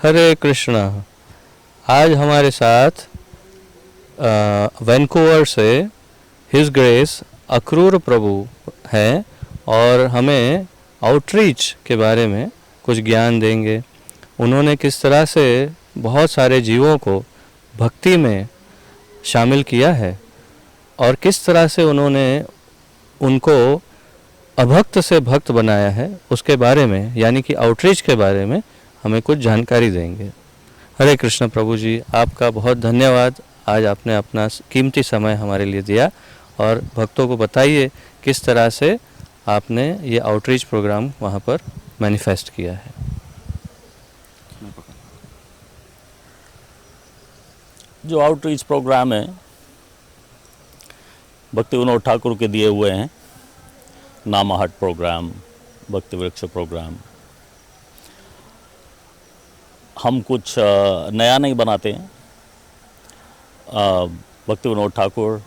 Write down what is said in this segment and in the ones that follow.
हरे कृष्णा। आज हमारे साथ वैंकूवर से हिज ग्रेस अक्रूर प्रभु हैं और हमें आउटरीच के बारे में कुछ ज्ञान देंगे। उन्होंने किस तरह से बहुत सारे जीवों को भक्ति में शामिल किया है और किस तरह से उन्होंने उनको अभक्त से भक्त बनाया है, उसके बारे में यानी कि आउटरीच के बारे में हमें कुछ जानकारी देंगे। हरे कृष्ण प्रभु जी, आपका बहुत धन्यवाद। आज आपने अपना कीमती समय हमारे लिए दिया और भक्तों को बताइए किस तरह से आपने ये आउटरीच प्रोग्राम वहाँ पर मैनिफेस्ट किया है। जो आउटरीच प्रोग्राम है भक्ति विनोद ठाकुर के दिए हुए हैं, नामाहट प्रोग्राम, भक्ति वृक्ष प्रोग्राम। हम कुछ नया नहीं बनाते हैं। भक्ति विनोद ठाकुर,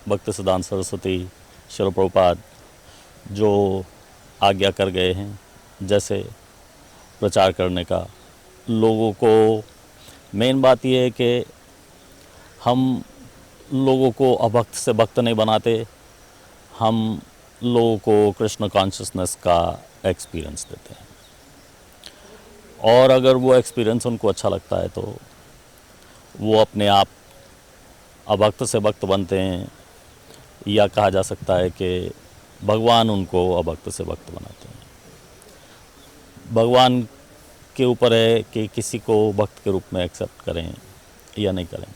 भक्ति सिद्धांत सरस्वती, श्रील प्रभुपाद जो आज्ञा कर गए हैं जैसे प्रचार करने का, लोगों को मेन बात यह है कि हम लोगों को अभक्त से भक्त नहीं बनाते, हम लोगों को कृष्ण कॉन्शियसनेस का एक्सपीरियंस देते हैं और अगर वो एक्सपीरियंस उनको अच्छा लगता है तो वो अपने आप अभक्त से भक्त बनते हैं, या कहा जा सकता है कि भगवान उनको अभक्त से भक्त बनाते हैं। भगवान के ऊपर है कि किसी को भक्त के रूप में एक्सेप्ट करें या नहीं करें।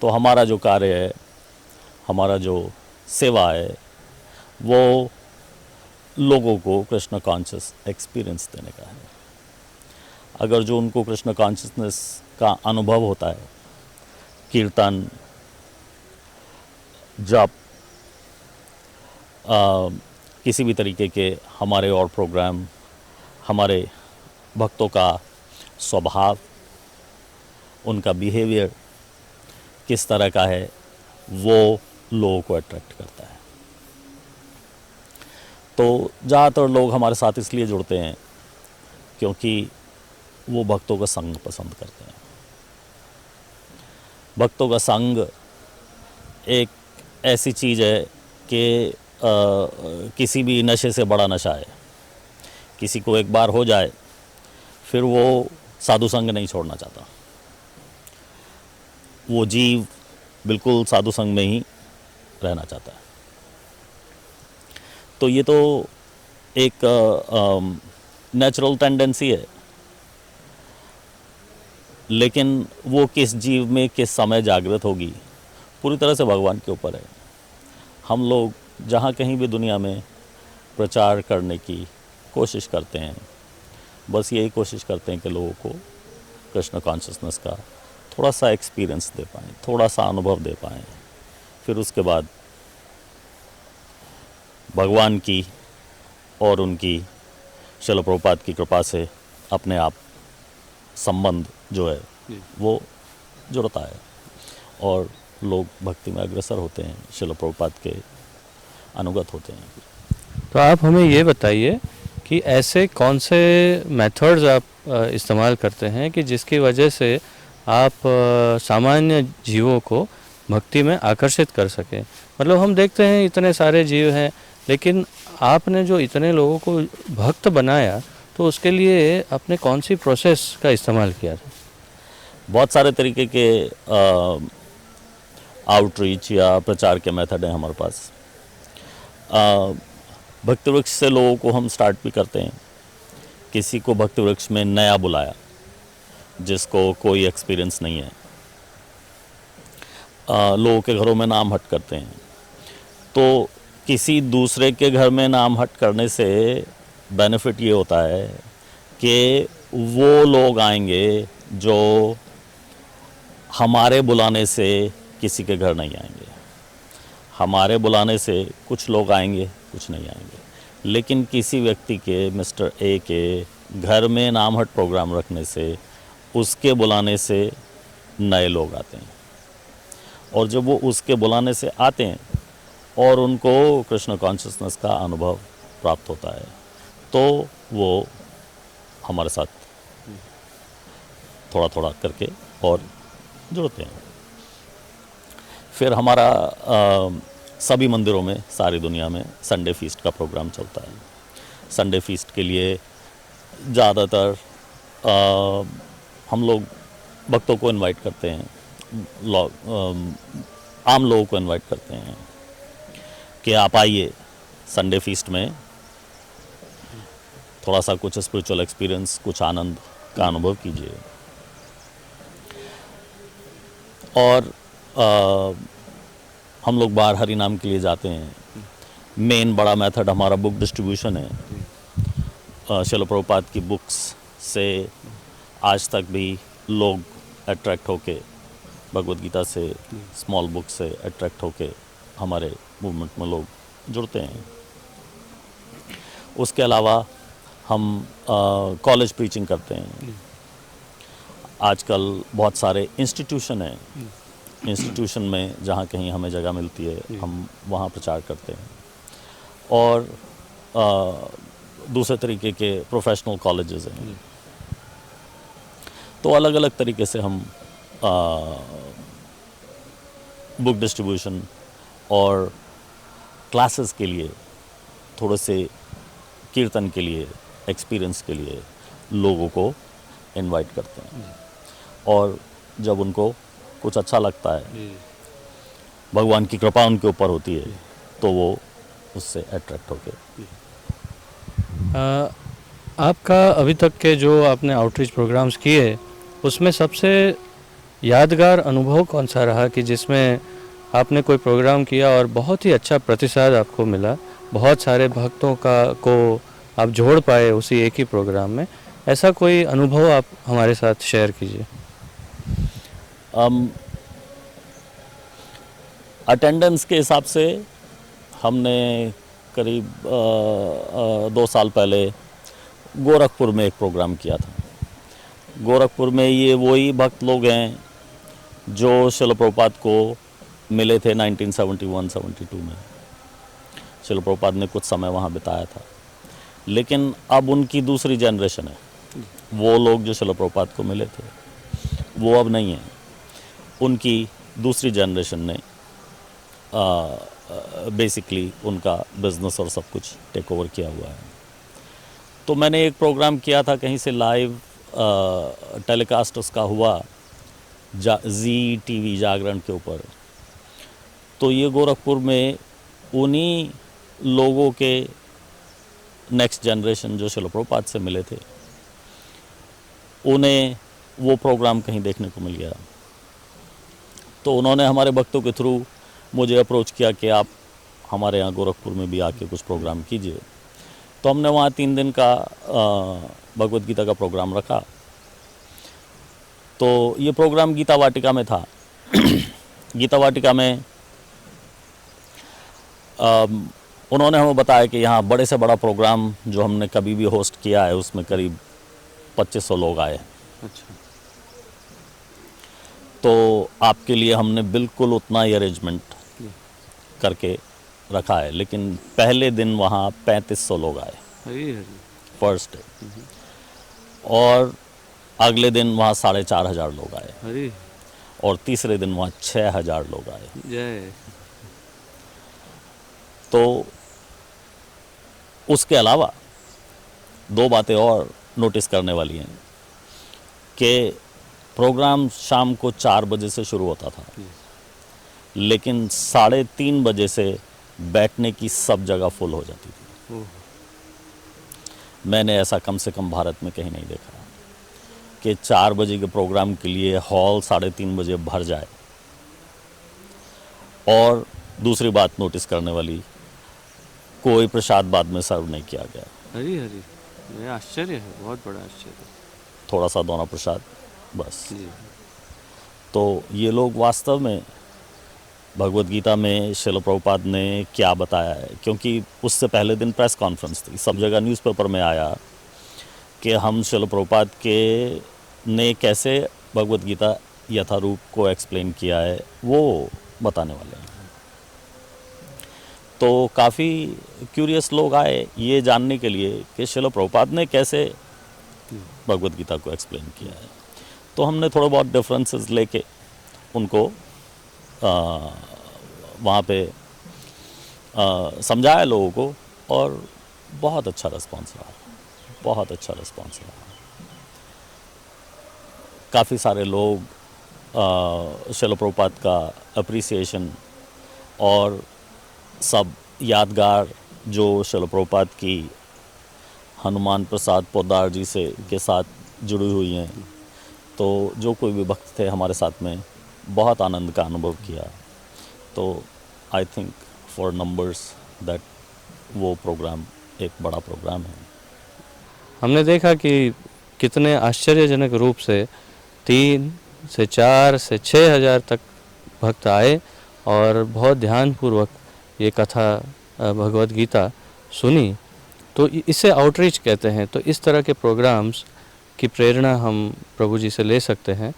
तो हमारा जो कार्य है, हमारा जो सेवा है, वो लोगों को कृष्ण कॉन्शियस एक्सपीरियंस देने का है। अगर जो उनको कृष्ण कॉन्शियसनेस का अनुभव होता है, कीर्तन, जप, किसी भी तरीके के हमारे और प्रोग्राम, हमारे भक्तों का स्वभाव, उनका बिहेवियर किस तरह का है, वो लोगों को अट्रैक्ट करता है। तो ज़्यादातर लोग हमारे साथ इसलिए जुड़ते हैं क्योंकि वो भक्तों का संग पसंद करते हैं। भक्तों का संग एक ऐसी चीज़ है कि किसी भी नशे से बड़ा नशा है। किसी को एक बार हो जाए फिर वो साधु संग नहीं छोड़ना चाहता। वो जीव बिल्कुल साधु संग में ही रहना चाहता है। तो ये तो एक नेचुरल टेंडेंसी है, लेकिन वो किस जीव में किस समय जागृत होगी पूरी तरह से भगवान के ऊपर है। हम लोग जहाँ कहीं भी दुनिया में प्रचार करने की कोशिश करते हैं, बस यही कोशिश करते हैं कि लोगों को कृष्ण कॉन्शियसनेस का थोड़ा सा एक्सपीरियंस दे पाएँ, थोड़ा सा अनुभव दे पाएँ। फिर उसके बाद भगवान की और उनकी श्रील प्रभुपाद की कृपा से अपने आप संबंध जो है वो जुड़ता है और लोग भक्ति में अग्रसर होते हैं, श्रील प्रभुपाद के अनुगत होते हैं। तो आप हमें ये बताइए कि ऐसे कौन से मेथड्स आप इस्तेमाल करते हैं कि जिसकी वजह से आप सामान्य जीवों को भक्ति में आकर्षित कर सकें। मतलब हम देखते हैं इतने सारे जीव हैं, लेकिन आपने जो इतने लोगों को भक्त बनाया तो उसके लिए आपने कौन सी प्रोसेस का इस्तेमाल किया था? बहुत सारे तरीके के आउटरीच या प्रचार के मेथड हैं हमारे पास। भक्ति वृक्ष से लोगों को हम स्टार्ट भी करते हैं। किसी को भक्ति वृक्ष में नया बुलाया जिसको कोई एक्सपीरियंस नहीं है, लोगों के घरों में नाम हट करते हैं। तो किसी दूसरे के घर में नाम हट करने से बेनिफिट ये होता है कि वो लोग आएंगे जो हमारे बुलाने से किसी के घर नहीं आएंगे। हमारे बुलाने से कुछ लोग आएंगे, कुछ नहीं आएंगे। लेकिन किसी व्यक्ति के, मिस्टर ए के घर में नामहट प्रोग्राम रखने से, उसके बुलाने से नए लोग आते हैं। और जब वो उसके बुलाने से आते हैं और उनको कृष्ण कॉन्शियसनेस का अनुभव प्राप्त होता है तो वो हमारे साथ थोड़ा थोड़ा करके और जुड़ते हैं। फिर हमारा सभी मंदिरों में सारी दुनिया में संडे फीस्ट का प्रोग्राम चलता है। संडे फीस्ट के लिए ज़्यादातर हम लोग भक्तों को इनवाइट करते हैं, आम लोगों को इनवाइट करते हैं कि आप आइए संडे फीस्ट में, थोड़ा सा कुछ स्पिरिचुअल एक्सपीरियंस, कुछ आनंद का अनुभव कीजिए। और हम लोग बाहर हरि नाम के लिए जाते हैं। मेन बड़ा मेथड हमारा बुक डिस्ट्रीब्यूशन है। श्रील प्रभुपाद की बुक्स से आज तक भी लोग अट्रैक्ट होके, भगवद गीता से, स्मॉल बुक से अट्रैक्ट होके हमारे मूवमेंट में लोग जुड़ते हैं। उसके अलावा हम कॉलेज प्रीचिंग करते हैं। आजकल बहुत सारे इंस्टीट्यूशन हैं, इंस्टीट्यूशन में जहाँ कहीं हमें जगह मिलती है हम वहाँ प्रचार करते हैं। और दूसरे तरीके के प्रोफेशनल कॉलेजेस हैं। तो अलग अलग तरीके से हम बुक डिस्ट्रीब्यूशन और क्लासेस के लिए, थोड़े से कीर्तन के लिए, एक्सपीरियंस के लिए लोगों को इनवाइट करते हैं। और जब उनको कुछ अच्छा लगता है, भगवान की कृपा उनके ऊपर होती है, तो वो उससे अट्रैक्ट होके। आपका अभी तक के जो आपने आउटरीच प्रोग्राम्स किए, उसमें सबसे यादगार अनुभव कौन सा रहा कि जिसमें आपने कोई प्रोग्राम किया और बहुत ही अच्छा प्रतिसाद आपको मिला, बहुत सारे भक्तों को आप जोड़ पाए उसी एक ही प्रोग्राम में? ऐसा कोई अनुभव आप हमारे साथ शेयर कीजिए। अटेंडेंस के हिसाब से हमने करीब 2 साल पहले गोरखपुर में एक प्रोग्राम किया था। गोरखपुर में ये वही भक्त लोग हैं जो श्रील प्रभुपाद को मिले थे 1971-72 में। श्रील प्रभुपाद ने कुछ समय वहाँ बिताया था, लेकिन अब उनकी दूसरी जनरेशन है। वो लोग जो श्रील प्रभुपाद को मिले थे वो अब नहीं है। उनकी दूसरी जनरेशन ने बेसिकली उनका बिजनेस और सब कुछ टेक ओवर किया हुआ है। तो मैंने एक प्रोग्राम किया था, कहीं से लाइव टेलीकास्ट उसका हुआ जी टीवी जागरण के ऊपर। तो ये गोरखपुर में उन्हीं लोगों के नेक्स्ट जनरेशन जो श्रील प्रभुपाद से मिले थे, उन्हें वो प्रोग्राम कहीं देखने को मिल गया। तो उन्होंने हमारे भक्तों के थ्रू मुझे अप्रोच किया कि आप हमारे यहाँ गोरखपुर में भी आके कुछ प्रोग्राम कीजिए। तो हमने वहाँ 3 दिन का भगवद गीता का प्रोग्राम रखा। तो ये प्रोग्राम गीता वाटिका में था। गीता वाटिका में उन्होंने हमें बताया कि यहाँ बड़े से बड़ा प्रोग्राम जो हमने कभी भी होस्ट किया है उसमें करीब 2500 लोग आए। अच्छा। तो आपके लिए हमने बिल्कुल उतना ही अरेंजमेंट करके रखा है। लेकिन पहले दिन वहाँ 3500 लोग आए फर्स्ट डे, और अगले दिन वहाँ 4500 लोग आए, और तीसरे दिन वहाँ 6000 लोग आए। जय। तो उसके अलावा 2 बातें और नोटिस करने वाली हैं कि प्रोग्राम शाम को 4 बजे से शुरू होता था, लेकिन 3:30 बजे से बैठने की सब जगह फुल हो जाती थी। मैंने ऐसा कम से कम भारत में कहीं नहीं देखा कि 4 बजे के प्रोग्राम के लिए हॉल 3:30 बजे भर जाए। और दूसरी बात नोटिस करने वाली, कोई प्रसाद बाद में सर्व नहीं किया गया। हरी हरी, ये आश्चर्य है, बहुत बड़ा आश्चर्य। थोड़ा सा दोना प्रसाद बस। जी। तो ये लोग वास्तव में भगवद गीता में श्रील प्रभुपाद ने क्या बताया है, क्योंकि उससे पहले दिन प्रेस कॉन्फ्रेंस थी, सब जगह न्यूज़पेपर में आया कि हम श्रील प्रभुपाद के ने कैसे भगवद गीता यथारूप को एक्सप्लेन किया है वो बताने वाले हैं। तो काफ़ी क्यूरियस लोग आए ये जानने के लिए कि श्रील प्रभुपाद ने कैसे भगवद गीता को एक्सप्लेन किया है। तो हमने थोड़े बहुत डिफरेंसेस लेके उनको वहाँ पे समझाया लोगों को, और बहुत अच्छा रिस्पॉन्स रहा, बहुत अच्छा रिस्पॉन्स रहा। काफ़ी सारे लोग श्रील प्रभुपाद का अप्रिसिएशन और सब यादगार जो श्रील प्रभुपाद की हनुमान प्रसाद पोद्दार जी से के साथ जुड़ी हुई हैं, तो जो कोई भी भक्त थे हमारे साथ में, बहुत आनंद का अनुभव किया। तो I think for numbers that वो प्रोग्राम एक बड़ा प्रोग्राम है। हमने देखा कि कितने आश्चर्यजनक रूप से 3 से 4 से 6 हज़ार तक भक्त आए और बहुत ध्यानपूर्वक ये कथा भगवद गीता सुनी। तो इसे आउटरीच कहते हैं। तो इस तरह के प्रोग्राम्स की प्रेरणा हम प्रभु जी से ले सकते हैं,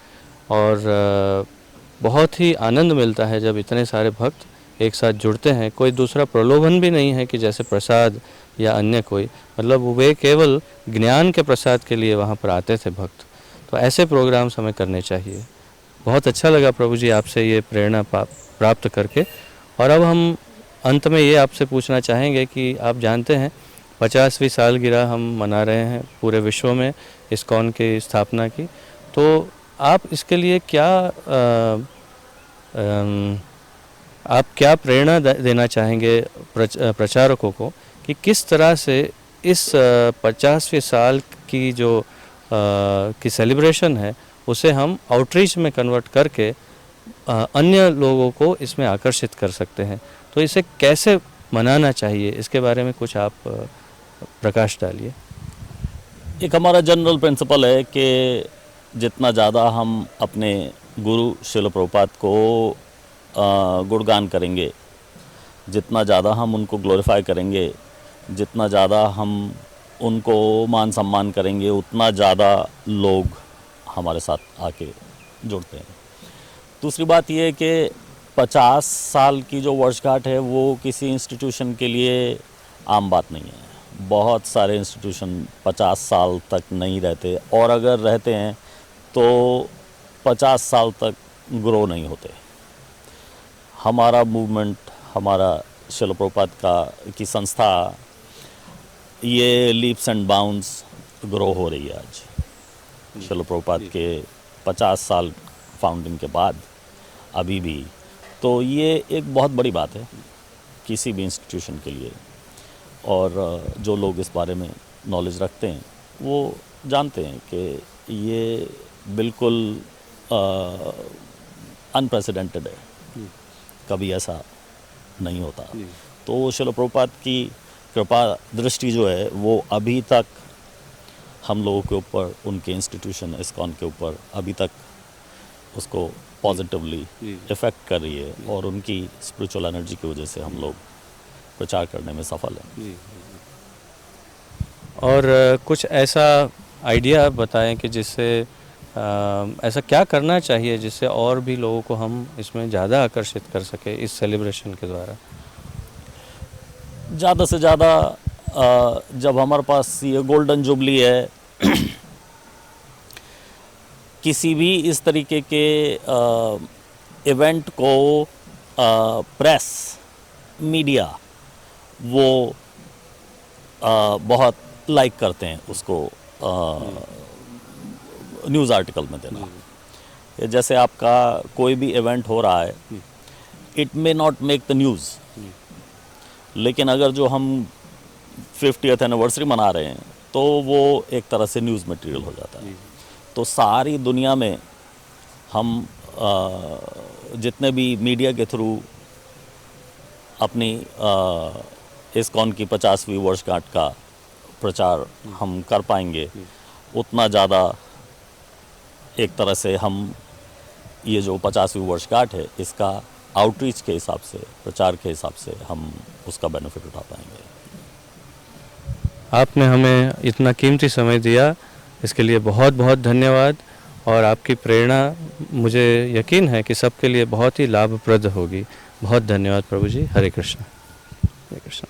और बहुत ही आनंद मिलता है जब इतने सारे भक्त एक साथ जुड़ते हैं। कोई दूसरा प्रलोभन भी नहीं है कि जैसे प्रसाद या अन्य कोई, मतलब वे केवल ज्ञान के प्रसाद के लिए वहाँ पर आते थे भक्त। तो ऐसे प्रोग्राम्स हमें करने चाहिए। बहुत अच्छा लगा प्रभु जी आपसे ये प्रेरणा प्राप्त करके। और अब हम अंत में ये आपसे पूछना चाहेंगे कि आप जानते हैं 50वीं सालगिरह हम मना रहे हैं पूरे विश्व में इस्कॉन की स्थापना की। तो आप इसके लिए आप क्या प्रेरणा देना चाहेंगे प्रचारकों को कि किस तरह से इस 50वें साल की जो की सेलिब्रेशन है उसे हम आउटरीच में कन्वर्ट करके अन्य लोगों को इसमें आकर्षित कर सकते हैं। तो इसे कैसे मनाना चाहिए, इसके बारे में कुछ आप प्रकाश डालिए। एक हमारा जनरल प्रिंसिपल है कि जितना ज़्यादा हम अपने गुरु श्रील प्रभुपाद को गुणगान करेंगे, जितना ज़्यादा हम उनको ग्लोरीफाई करेंगे, जितना ज़्यादा हम उनको मान सम्मान करेंगे, उतना ज़्यादा लोग हमारे साथ आके जुड़ते हैं। दूसरी बात ये है कि 50 साल की जो वर्षगांठ है वो किसी इंस्टीट्यूशन के लिए आम बात नहीं है। बहुत सारे इंस्टीट्यूशन 50 साल तक नहीं रहते, और अगर रहते हैं तो 50 साल तक ग्रो नहीं होते। हमारा मूवमेंट, हमारा श्रील प्रभुपाद की संस्था, ये लीप्स एंड बाउंड्स ग्रो हो रही है आज श्रील प्रभुपाद के 50 साल फाउंडिंग के बाद अभी भी। तो ये एक बहुत बड़ी बात है किसी भी इंस्टीट्यूशन के लिए, और जो लोग इस बारे में नॉलेज रखते हैं वो जानते हैं कि ये बिल्कुल अनप्रेसिडेंटेड है, कभी ऐसा नहीं होता। तो श्रील प्रभुपाद की कृपा दृष्टि जो है वो अभी तक हम लोगों के ऊपर, उनके इंस्टीट्यूशन इस्कॉन के ऊपर अभी तक उसको पॉजिटिवली इफ़ेक्ट कर रही है, और उनकी स्पिरिचुअल एनर्जी की वजह से हम लोग प्रचार करने में सफल हैं। और कुछ ऐसा आइडिया आप बताएं कि जिससे ऐसा क्या करना चाहिए जिससे और भी लोगों को हम इसमें ज़्यादा आकर्षित कर सके इस सेलिब्रेशन के द्वारा। ज़्यादा से ज़्यादा जब हमारे पास ये गोल्डन जुबली है, किसी भी इस तरीके के इवेंट को प्रेस, मीडिया वो बहुत लाइक करते हैं उसको न्यूज़ आर्टिकल में देना। जैसे आपका कोई भी इवेंट हो रहा है, it may not make the news, लेकिन अगर जो हम 50th एनिवर्सरी मना रहे हैं तो वो एक तरह से न्यूज़ मटेरियल हो जाता है। तो सारी दुनिया में हम जितने भी मीडिया के थ्रू अपनी इस्कॉन की 50वीं वर्षगांठ का प्रचार हम कर पाएंगे, उतना ज़्यादा एक तरह से हम ये जो 50वीं वर्षगांठ है इसका आउटरीच के हिसाब से, प्रचार के हिसाब से हम उसका बेनिफिट उठा पाएंगे। आपने हमें इतना कीमती समय दिया, इसके लिए बहुत बहुत धन्यवाद। और आपकी प्रेरणा मुझे यकीन है कि सबके लिए बहुत ही लाभप्रद होगी। बहुत धन्यवाद प्रभु जी। हरे कृष्ण। हरे कृष्ण।